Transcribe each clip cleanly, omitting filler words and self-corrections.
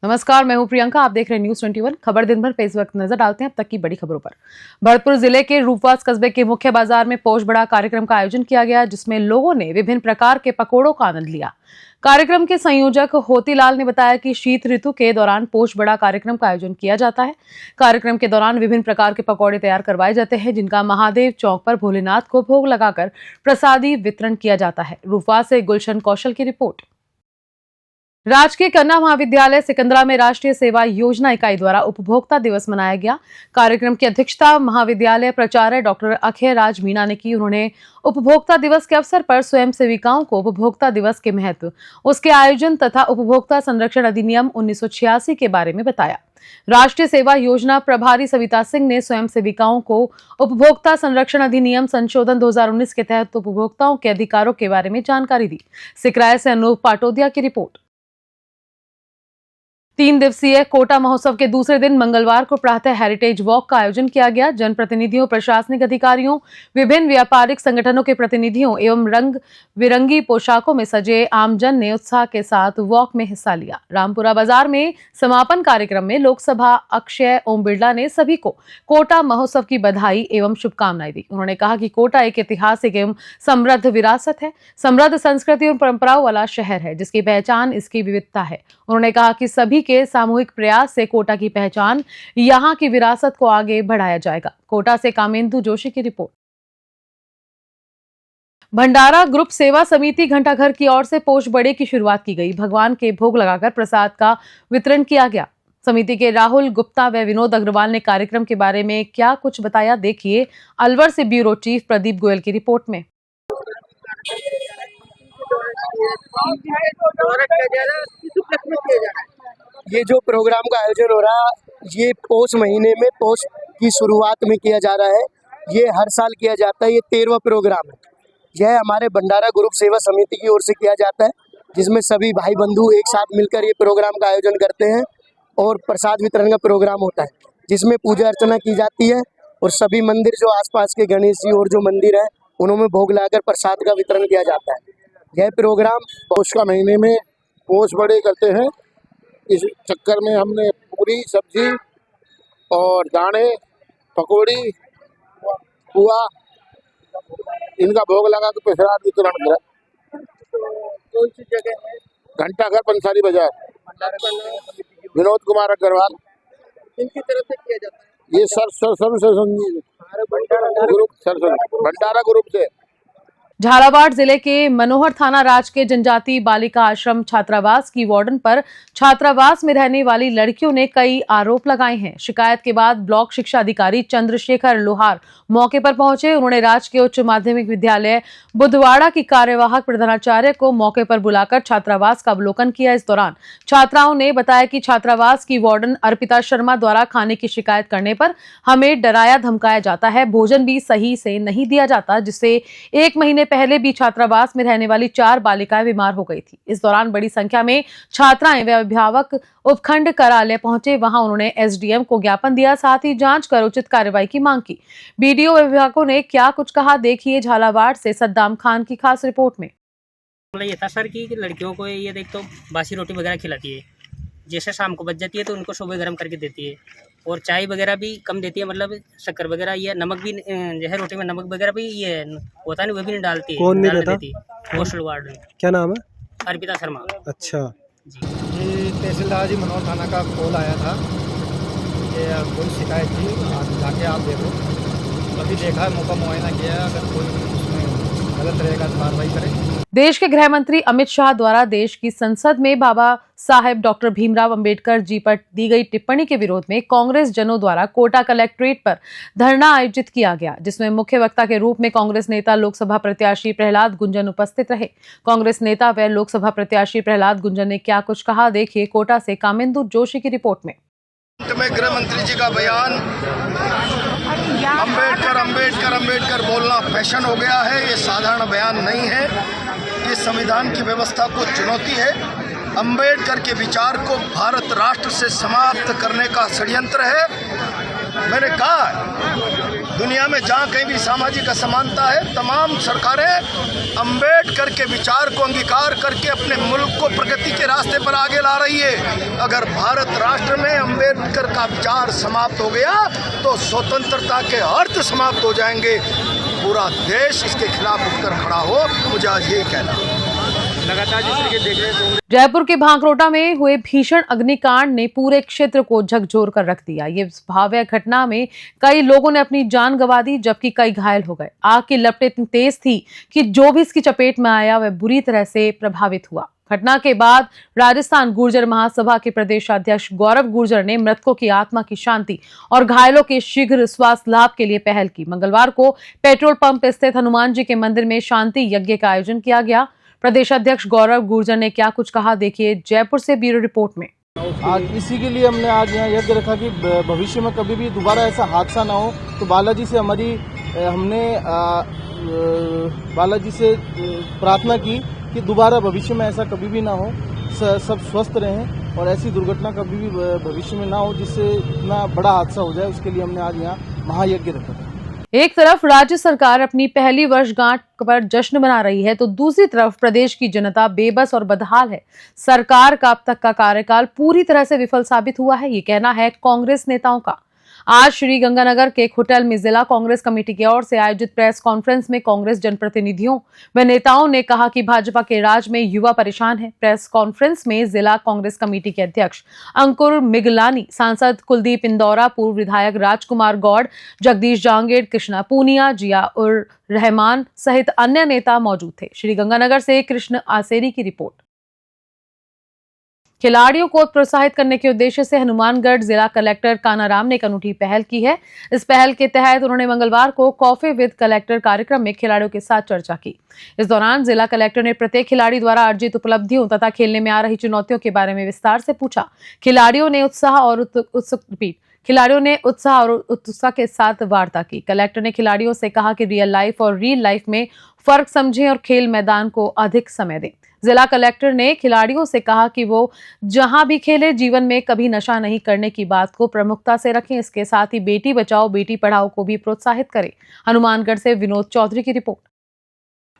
नमस्कार, मैं हूं प्रियंका। आप देख रहे हैं न्यूज 21 खबर। दिन भर पे इस वक्त नजर डालते हैं अब तक की बड़ी खबरों पर। भरतपुर जिले के रूपवास कस्बे के मुख्य बाजार में पोष बड़ा कार्यक्रम का आयोजन किया गया, जिसमें लोगों ने विभिन्न प्रकार के पकौड़ों का आनंद लिया। कार्यक्रम के संयोजक होतीलाल ने बताया कि शीत ऋतु के दौरान पोष बड़ा कार्यक्रम का आयोजन किया जाता है। कार्यक्रम के दौरान विभिन्न प्रकार के पकौड़े तैयार करवाए जाते हैं, जिनका महादेव चौक पर भोलेनाथ को भोग लगाकर प्रसादी वितरण किया जाता है। रूपवास से गुलशन कौशल की रिपोर्ट। राजकीय कन्या महाविद्यालय सिकंदरा में राष्ट्रीय सेवा योजना इकाई द्वारा उपभोक्ता दिवस मनाया गया। कार्यक्रम की अध्यक्षता महाविद्यालय प्राचार्य डॉक्टर अक्षय राज मीणा ने की। उन्होंने उपभोक्ता दिवस के अवसर पर स्वयं सेविकाओं को उपभोक्ता दिवस के महत्व, उसके आयोजन तथा उपभोक्ता संरक्षण अधिनियम 1986 के बारे में बताया। राष्ट्रीय सेवा योजना प्रभारी सविता सिंह ने स्वयं सेविकाओं को उपभोक्ता संरक्षण अधिनियम संशोधन 2019 के तहत उपभोक्ताओं के अधिकारों के बारे में जानकारी दी। सिकराय से अनूप पाटोदिया की रिपोर्ट। 3 दिवसीय कोटा महोत्सव के दूसरे दिन मंगलवार को प्रातः हेरिटेज वॉक का आयोजन किया गया। जनप्रतिनिधियों, प्रशासनिक अधिकारियों, विभिन्न व्यापारिक संगठनों के प्रतिनिधियों एवं रंग बिरंगी पोशाकों में सजे आमजन ने उत्साह के साथ वॉक में हिस्सा लिया। रामपुरा बाजार में समापन कार्यक्रम में लोकसभा अक्षय ओम बिरला ने सभी को कोटा महोत्सव की बधाई एवं शुभकामनाएं दी। उन्होंने कहा कि कोटा एक ऐतिहासिक एवं समृद्ध विरासत है, समृद्ध संस्कृति और परंपराओं वाला शहर है, जिसकी पहचान इसकी विविधता है। उन्होंने कहा कि सभी के सामूहिक प्रयास से कोटा की पहचान, यहां की विरासत को आगे बढ़ाया जाएगा। कोटा से कामेंदु जोशी की रिपोर्ट। भंडारा ग्रुप सेवा समिति घंटाघर की ओर से पोष बड़े की शुरुआत की गई। भगवान के भोग लगाकर प्रसाद का वितरण किया गया। समिति के राहुल गुप्ता व विनोद अग्रवाल ने कार्यक्रम के बारे में क्या कुछ बताया, देखिए अलवर से ब्यूरो चीफ प्रदीप गोयल की रिपोर्ट में। ये जो प्रोग्राम का आयोजन हो रहा है, ये पौष महीने में पौष की शुरुआत में किया जा रहा है। ये हर साल किया जाता है। ये 13वां प्रोग्राम है। यह हमारे भंडारा ग्रुप सेवा समिति की ओर से किया जाता है, जिसमें सभी भाई बंधु एक साथ मिलकर ये प्रोग्राम का आयोजन करते हैं और प्रसाद वितरण का प्रोग्राम होता है, जिसमें पूजा अर्चना की जाती है और सभी मंदिर जो आसपास के गणेश जी और जो मंदिर है उन्होंने भोग लगाकर प्रसाद का वितरण किया जाता है। यह प्रोग्राम पौष का महीने में पौष बड़े करते हैं। इस चक्कर में हमने पूरी सब्जी और दाने, पकौड़ी, पुआ इनका भोग लगा के प्रसाद वितरण किया। कौन सी जगह है? घंटाघर पंसारी बाजार, विनोद कुमार अग्रवाल। इनकी तरफ से किया जाता है। ये भंडारा ग्रुप से। झालावाड़ जिले के मनोहर थाना राज के जनजाति बालिका आश्रम छात्रावास की वार्डन पर छात्रावास में रहने वाली लड़कियों ने कई आरोप लगाए हैं। शिकायत के बाद ब्लॉक शिक्षा अधिकारी चंद्रशेखर लोहार मौके पर पहुंचे। उन्होंने राजकीय उच्च माध्यमिक विद्यालय बुधवाड़ा की कार्यवाहक प्रधानाचार्य को मौके पर बुलाकर छात्रावास का अवलोकन किया। इस दौरान छात्राओं ने बताया कि छात्रावास की वार्डन अर्पिता शर्मा द्वारा खाने की शिकायत करने पर हमें डराया धमकाया जाता है, भोजन भी सही से नहीं दिया जाता, जिससे 1 महीने पहले भी छात्रावास में रहने वाली 4 बालिकाएं बीमार हो गई थी। इस दौरान बड़ी संख्या में छात्राएं व अभिभावक उपखंड कार्यालय पहुंचे। वहां उन्होंने एसडीएम को ज्ञापन दिया, साथ ही जांच कर उचित कार्रवाई की मांग की। बीडीओ विभागों ने क्या कुछ कहा, देखिए झालावाड़ से सद्दाम खान की खास रिपोर्ट में। ये था सर कि लड़कियों को ये देख तो बासी रोटी वगैरह खिलाती है, जैसे शाम को बच जाती है तो उनको सुबह गर्म करके देती है, और चाय वगैरह भी कम देती है, मतलब शक्कर वगैरह, ये नमक भी जो है रोटी में नमक वगैरह भी ये होता है, वो भी नहीं डालती है। कौन नहीं देती? Postal ward. क्या नाम है? अर्पिता शर्मा। अच्छा जी। ये तहसीलदार जी मनोहर थाना का कॉल आया था, ये कोई शिकायत थी, आज जाके आप देखो। अभी देखा, मौका मुआयना किया, अगर कोई उसमें गलत रहेगा तो कार्रवाई करें। देश के गृह मंत्री अमित शाह द्वारा देश की संसद में बाबा साहेब डॉक्टर भीमराव अंबेडकर जी पर दी गई टिप्पणी के विरोध में कांग्रेस जनों द्वारा कोटा कलेक्ट्रेट पर धरना आयोजित किया गया, जिसमें मुख्य वक्ता के रूप में कांग्रेस नेता लोकसभा प्रत्याशी प्रहलाद गुंजन उपस्थित रहे। कांग्रेस नेता व लोकसभा प्रत्याशी प्रहलाद गुंजन ने क्या कुछ कहा, देखिए कोटा से कामेंदु जोशी की रिपोर्ट में। गृह मंत्री जी का बयान, अंबेडकर अंबेडकर अंबेडकर बोलना फैशन हो गया है। ये साधारण बयान नहीं है, ये संविधान की व्यवस्था को चुनौती है। अंबेडकर के विचार को भारत राष्ट्र से समाप्त करने का षड्यंत्र है। मैंने कहा दुनिया में जहाँ कहीं भी सामाजिक असमानता है, तमाम सरकारें अंबेडकर के विचार को अंगीकार करके अपने मुल्क को प्रगति के रास्ते पर आगे ला रही है। अगर भारत राष्ट्र में अंबेडकर का विचार समाप्त हो गया तो स्वतंत्रता के अर्थ समाप्त हो जाएंगे। पूरा देश इसके खिलाफ उठकर खड़ा हो, मुझे आज यही कहना है। लगातार जिस तरीके देख रहे हैं जयपुर के भांकरोटा में हुए भीषण अग्निकांड ने पूरे क्षेत्र को झकझोर कर रख दिया। ये भयावह घटना में कई लोगों ने अपनी जान गंवा दी, जबकि कई घायल हो गए। आग की लपटें इतनी तेज थी कि जो भी इसकी चपेट में आया वह बुरी तरह से प्रभावित हुआ। घटना के बाद राजस्थान गुर्जर महासभा के प्रदेश अध्यक्ष गौरव गुर्जर ने मृतकों की आत्मा की शांति और घायलों के शीघ्र स्वास्थ्य लाभ के लिए पहल की। मंगलवार को पेट्रोल पंप स्थित हनुमान जी के मंदिर में शांति यज्ञ का आयोजन किया गया। प्रदेश अध्यक्ष गौरव गुर्जर ने क्या कुछ कहा, देखिए जयपुर से ब्यूरो रिपोर्ट में। आज इसी के लिए हमने आज यहाँ यज्ञ रखा कि भविष्य में कभी भी दोबारा ऐसा हादसा ना हो। तो बालाजी से हमने बालाजी से प्रार्थना की कि दोबारा भविष्य में ऐसा कभी भी ना हो, सब स्वस्थ रहें और ऐसी दुर्घटना कभी भी भविष्य में ना हो जिससे इतना बड़ा हादसा हो जाए। उसके लिए हमने आज यहाँ महायज्ञ रखा था। एक तरफ राज्य सरकार अपनी पहली वर्षगांठ पर जश्न मना रही है तो दूसरी तरफ प्रदेश की जनता बेबस और बदहाल है। सरकार का अब तक का कार्यकाल पूरी तरह से विफल साबित हुआ है, ये कहना है कांग्रेस नेताओं का। आज श्री गंगानगर के एक होटल में जिला कांग्रेस कमेटी की ओर से आयोजित प्रेस कॉन्फ्रेंस में कांग्रेस जनप्रतिनिधियों व नेताओं ने कहा कि भाजपा के राज में युवा परेशान है। प्रेस कॉन्फ्रेंस में जिला कांग्रेस कमेटी के अध्यक्ष अंकुर मिगलानी, सांसद कुलदीप इंदौरा, पूर्व विधायक राजकुमार गौड़, जगदीश जांगेड़, कृष्णा पूनिया, जिया उर रहमान सहित अन्य नेता मौजूद थे। श्री गंगानगर से कृष्ण आसेरी की रिपोर्ट। खिलाड़ियों को प्रोत्साहित करने के उद्देश्य से हनुमानगढ़ जिला कलेक्टर कानाराम ने एक अनूठी पहल की है। इस पहल के तहत उन्होंने मंगलवार को कॉफी विद कलेक्टर कार्यक्रम में खिलाड़ियों के साथ चर्चा की। इस दौरान जिला कलेक्टर ने प्रत्येक खिलाड़ी द्वारा अर्जित उपलब्धियों तथा खेलने में आ रही चुनौतियों के बारे में विस्तार से पूछा। खिलाड़ियों ने उत्साह और उत्साह के साथ वार्ता की। कलेक्टर ने खिलाड़ियों से कहा कि रियल लाइफ और रील लाइफ में फर्क समझें और खेल मैदान को अधिक समय दें। जिला कलेक्टर ने खिलाड़ियों से कहा कि वो जहां भी खेले जीवन में कभी नशा नहीं करने की बात को प्रमुखता से रखें। इसके साथ ही बेटी बचाओ बेटी पढ़ाओ को भी प्रोत्साहित करें। हनुमानगढ़ से विनोद चौधरी की रिपोर्ट।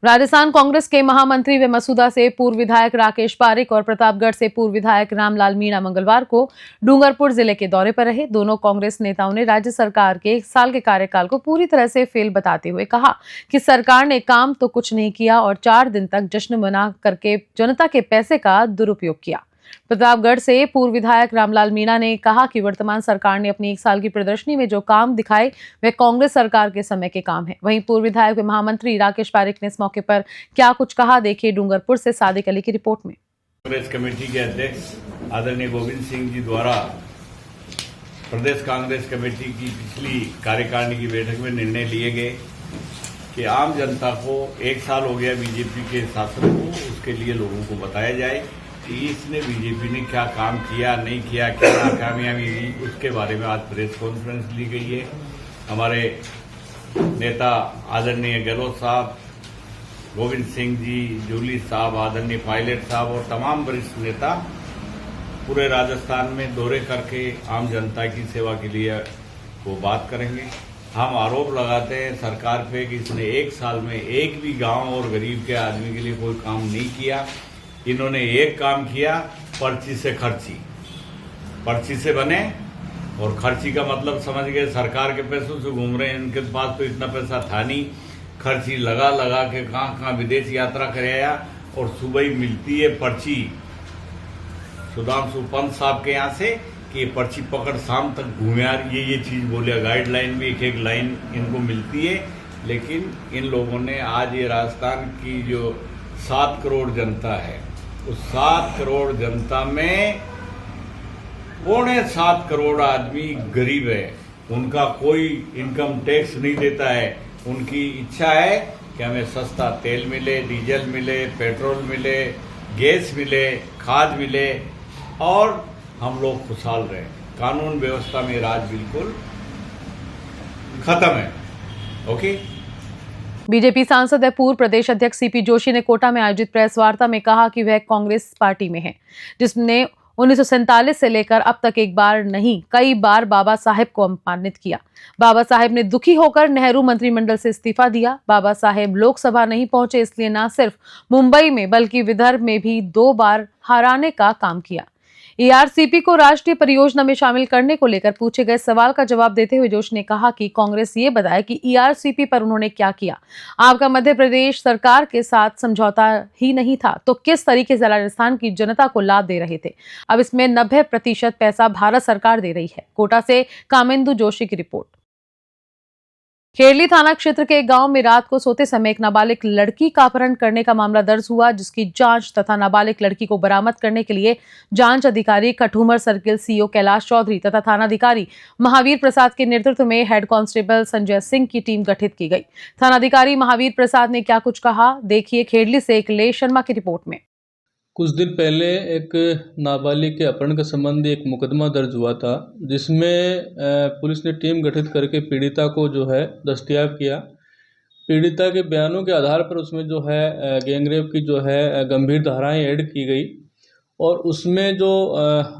राजस्थान कांग्रेस के महामंत्री व मसूदा से पूर्व विधायक राकेश पारिक और प्रतापगढ़ से पूर्व विधायक रामलाल मीणा मंगलवार को डूंगरपुर जिले के दौरे पर रहे। दोनों कांग्रेस नेताओं ने राज्य सरकार के 1 साल के कार्यकाल को पूरी तरह से फेल बताते हुए कहा कि सरकार ने काम तो कुछ नहीं किया और 4 दिन तक जश्न मना करके जनता के पैसे का दुरुपयोग किया। प्रतापगढ़ से पूर्व विधायक रामलाल मीणा ने कहा कि वर्तमान सरकार ने अपनी 1 साल की प्रदर्शनी में जो काम दिखाए वे कांग्रेस सरकार के समय के काम है। वहीं पूर्व विधायक व महामंत्री राकेश पारिक ने इस मौके पर क्या कुछ कहा, देखिए डूंगरपुर से सादिक अली की रिपोर्ट में। कांग्रेस कमेटी के अध्यक्ष आदरणीय गोविंद सिंह जी द्वारा प्रदेश कांग्रेस कमेटी की पिछली कार्यकारिणी की बैठक में निर्णय लिए गए कि आम जनता को 1 साल हो गया बीजेपी के शासन को, उसके लिए लोगों को बताया जाए कि इसने बीजेपी ने क्या काम किया नहीं किया, क्या नाकामयाबी हुई, उसके बारे में आज प्रेस कॉन्फ्रेंस ली गई है। हमारे नेता आदरणीय गहलोत साहब, गोविंद सिंह जी, जूली साहब, आदरणीय पायलट साहब और तमाम वरिष्ठ नेता पूरे राजस्थान में दौरे करके आम जनता की सेवा के लिए वो बात करेंगे। हम आरोप लगाते हैं सरकार पे कि इसने 1 साल में एक भी गांव और गरीब के आदमी के लिए कोई काम नहीं किया। इन्होंने एक काम किया, पर्ची से खर्ची, पर्ची से बने और खर्ची का मतलब समझ गए सरकार के पैसों से घूम रहे हैं। इनके पास तो इतना पैसा था नहीं, खर्ची लगा लगा के कहाँ विदेश यात्रा करे आया और सुबह ही मिलती है पर्ची सुधांशु पंत साहब के यहाँ से कि ये पर्ची पकड़ शाम तक घूमे आ रही है, ये चीज बोले। गाइडलाइन भी एक लाइन इनको मिलती है, लेकिन इन लोगों ने आज ये राजस्थान की जो 7 करोड़ जनता है उस 7 करोड़ जनता में 7.25 करोड़ आदमी गरीब है। उनका कोई इनकम टैक्स नहीं देता है। उनकी इच्छा है कि हमें सस्ता तेल मिले, डीजल मिले, पेट्रोल मिले, गैस मिले, खाद मिले और हम लोग खुशहाल रहे। कानून व्यवस्था में राज बिल्कुल खत्म है। ओके। बीजेपी सांसद व पूर्व प्रदेश अध्यक्ष सीपी जोशी ने कोटा में आयोजित प्रेस वार्ता में कहा कि वह कांग्रेस पार्टी में है, जिसने 1947 से लेकर अब तक एक बार नहीं कई बार बाबा साहेब को अपमानित किया। बाबा साहेब ने दुखी होकर नेहरू मंत्रिमंडल से इस्तीफा दिया। बाबा साहेब लोकसभा नहीं पहुंचे, इसलिए न सिर्फ मुंबई में बल्कि विदर्भ में भी 2 बार हराने का काम किया। ईआरसीपी को राष्ट्रीय परियोजना में शामिल करने को लेकर पूछे गए सवाल का जवाब देते हुए जोशी ने कहा कि कांग्रेस ये बताए कि ईआरसीपी पर उन्होंने क्या किया। आपका मध्य प्रदेश सरकार के साथ समझौता ही नहीं था तो किस तरीके से राजस्थान की जनता को लाभ दे रहे थे। अब इसमें 90% पैसा भारत सरकार दे रही है। कोटा से कामेंदु जोशी की रिपोर्ट। खेरली थाना क्षेत्र के एक गांव में रात को सोते समय एक नाबालिग लड़की का अपहरण करने का मामला दर्ज हुआ, जिसकी जांच तथा नाबालिग लड़की को बरामद करने के लिए जांच अधिकारी कठूमर सर्किल सीओ कैलाश चौधरी तथा थानाधिकारी महावीर प्रसाद के नेतृत्व में हेड कांस्टेबल संजय सिंह की टीम गठित की गई। थानाधिकारी महावीर प्रसाद ने क्या कुछ कहा, देखिए खेरली से अखिलेश शर्मा की रिपोर्ट में। कुछ दिन पहले एक नाबालिग के अपहरण के संबंधी एक मुकदमा दर्ज हुआ था, जिसमें पुलिस ने टीम गठित करके पीड़िता को जो है दस्तयाब किया। पीड़िता के बयानों के आधार पर उसमें जो है गैंगरेप की जो है गंभीर धाराएं ऐड की गई और उसमें जो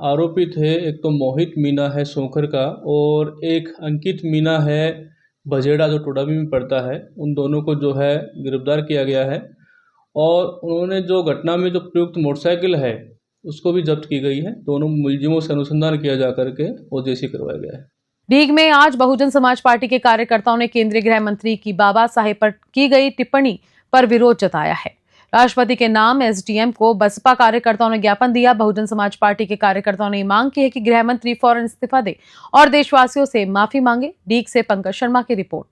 आरोपी थे, एक तो मोहित मीना है सोखर का और एक अंकित मीना है बजेड़ा जो टोडावी में पड़ता है। उन दोनों को जो है गिरफ्तार किया गया है और उन्होंने जो घटना में जो प्रयुक्त मोटरसाइकिल है उसको भी जब्त की गई है। दोनों मुलजिमों से अनुसंधान किया जा करके ओजेसी करवाया गया है। डीग में आज बहुजन समाज पार्टी के कार्यकर्ताओं ने केंद्रीय गृह मंत्री की बाबा साहेब पर की गई टिप्पणी पर विरोध जताया है। राष्ट्रपति के नाम एसडीएम को बसपा कार्यकर्ताओं ने ज्ञापन दिया। बहुजन समाज पार्टी के कार्यकर्ताओं ने मांग की है कि गृह मंत्री फौरन इस्तीफा दे और देशवासियों से माफी मांगे। डीग से पंकज शर्मा की रिपोर्ट।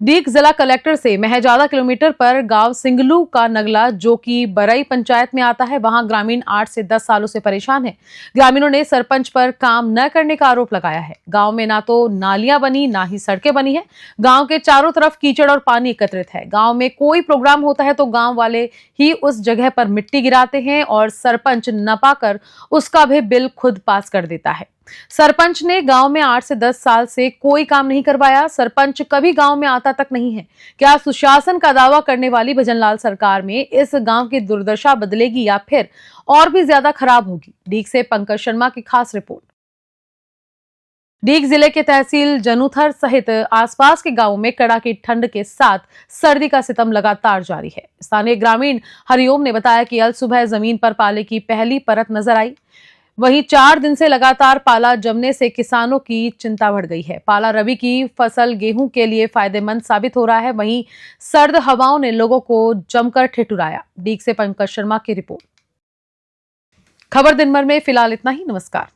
डीग जिला कलेक्टर से महज आधा किलोमीटर पर गांव सिंगलू का नगला, जो कि बरई पंचायत में आता है, वहां ग्रामीण 8 से 10 सालों से परेशान है। ग्रामीणों ने सरपंच पर काम न करने का आरोप लगाया है। गांव में ना तो नालियां बनी ना ही सड़कें बनी है। गांव के चारों तरफ कीचड़ और पानी एकत्रित है। गांव में कोई प्रोग्राम होता है तो गांव वाले ही उस जगह पर मिट्टी गिराते हैं और सरपंच न पाकर उसका भी बिल खुद पास कर देता है। सरपंच ने गांव में 8 से 10 साल से कोई काम नहीं करवाया। सरपंच कभी गांव में आता तक नहीं है। क्या सुशासन का दावा करने वाली भजनलाल सरकार में इस गांव की दुर्दशा बदलेगी या फिर और भी ज्यादा खराब होगी? डीग से पंकज शर्मा की खास रिपोर्ट। डीग जिले के तहसील जनुथर सहित आसपास के गांवों में कड़ाकी ठंड के साथ सर्दी का सितम लगातार जारी है। स्थानीय ग्रामीण हरिओम ने बताया कि अल सुबह जमीन पर पाले की पहली परत नजर आई। वहीं 4 दिन से लगातार पाला जमने से किसानों की चिंता बढ़ गई है। पाला रबी की फसल गेहूं के लिए फायदेमंद साबित हो रहा है। वहीं सर्द हवाओं ने लोगों को जमकर ठिठुराया। डीग से पंकज शर्मा की रिपोर्ट। खबर दिन भर में फिलहाल इतना ही। नमस्कार।